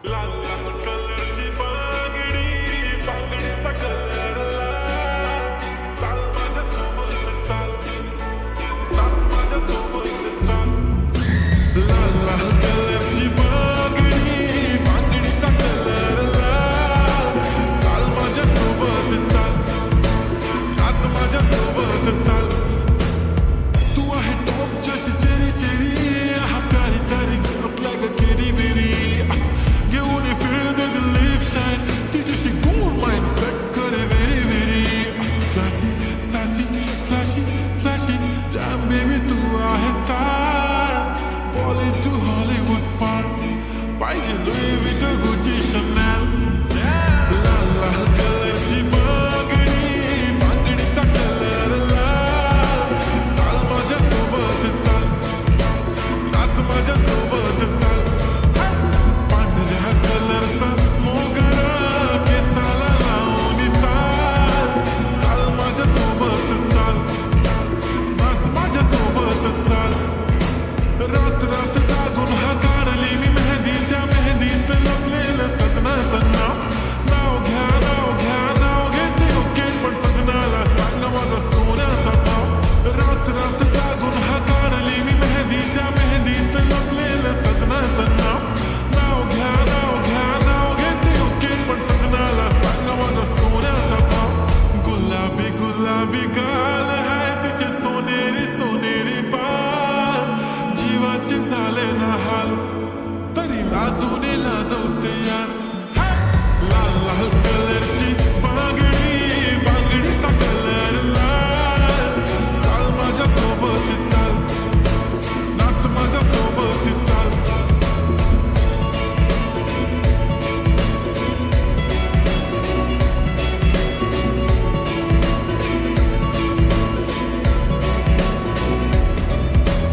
लाल लाल कलरची बांगडी, बांगडीचा कलर लाल. चाल माझ्यासोबत चाल, नाच माझ्यासोबत चाल. लाल लाल कलरची बांगडी, बांगडीचा कलर लाल. चाल माझ्यासोबत चाल, नाच माझ्यासोबत चाल. तू आहे टॉप जशी चेरी चेरी, हा प्यारी प्यारी girls like a kitty bitty. घेऊन ये फिर दे the lift shine, तिच्याशी gold mine flex करे very very. Classy, sassy, flashy, flashy, jam baby तू आहे star. Bollywood to Hollywood पार, पाहिजे Louis Vuitton Gucci Chanel. लाल लाल कलरची बांगडी, बांगडीचा कलर लाल. चाल माझ्यासोबत चाल, नाच माझ्यासोबत चाल. पांढऱ्या कलरचा मोगरा केसाला लावून चाल. चाल माझ्यासोबत चाल, नाच माझ्यासोबत चाल. रात रात जागून हा काढली मी मेहंदी, त्या मेहंदीत लपलेलं सजनाचं नाव. नाव घ्या नाव घ्या नाव घेते ओके, पण सजनाला सांग माझा सोन्याचा भाव. रात रात जागून हा काढली मी मेहंदी, त्या मेहंदीत लपलेलं सजनाचं नाव. नाव घ्या नाव घेते ओके, पण सजनाला सांग माझा सोन्याचा भाव. गुलाबी गुलाबी गाल हाय तिचे सोनेरी सोनेरी बाल. जीवाचे झाले ना हाल, तरी लाजून लाजवते यार. लाल लाल कलरची बांगडी, बांगडीचा कलर लाल. चाल माझ्यासोबत चाल, नाच माझ्यासोबत चाल.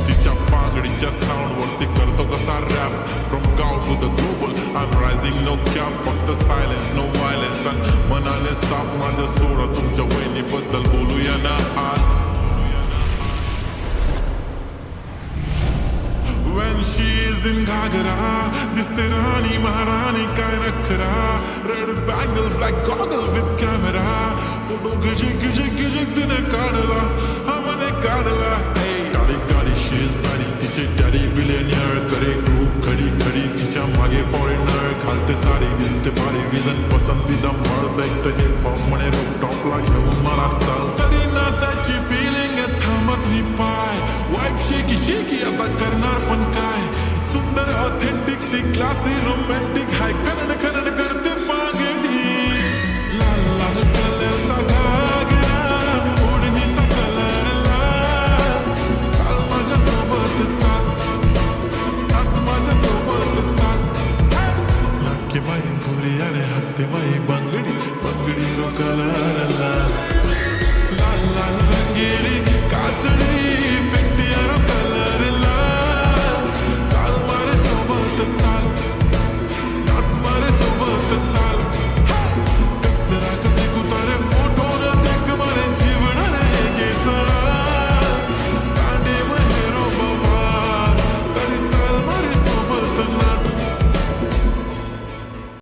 तिच्या बांगडीच्या साऊंड वरती करतो कसा रॅप. फ्रॉम गाव to the global I am rising, no cap, फक्त सायलेन्स नो व्हायलेन्स. आणि मनाने साफ माझं सोडा, तुमच्या वहिनीबद्दल बोलूया ना आज. When she is in घागरा, दिसते राणी महाराणी काय नखरा. Red bangle black goggle with camera, photo खिचक खिचक खिचक तिने काढला, हा मने काढला. गाडी गाडी शी इज बॅडी, तिचे डॅडी बिलियनियर. करे ग्रुप खडी खडी, तिच्या मागे फॉरेनर. घालते साडी दिसते भारी, विजन पसंतीदा मर्द. एक तर हिप हॉप म्हणे रूफटॉपला घेऊन मला चाल. कधी नाचायची फिलिंग थांबत मी पाय. वाईफ शेकी शेकी आता करणार पण काय. सुंदर ऑथेंटिक ती क्लासी रोमॅन्टिक हाय. करण करण करण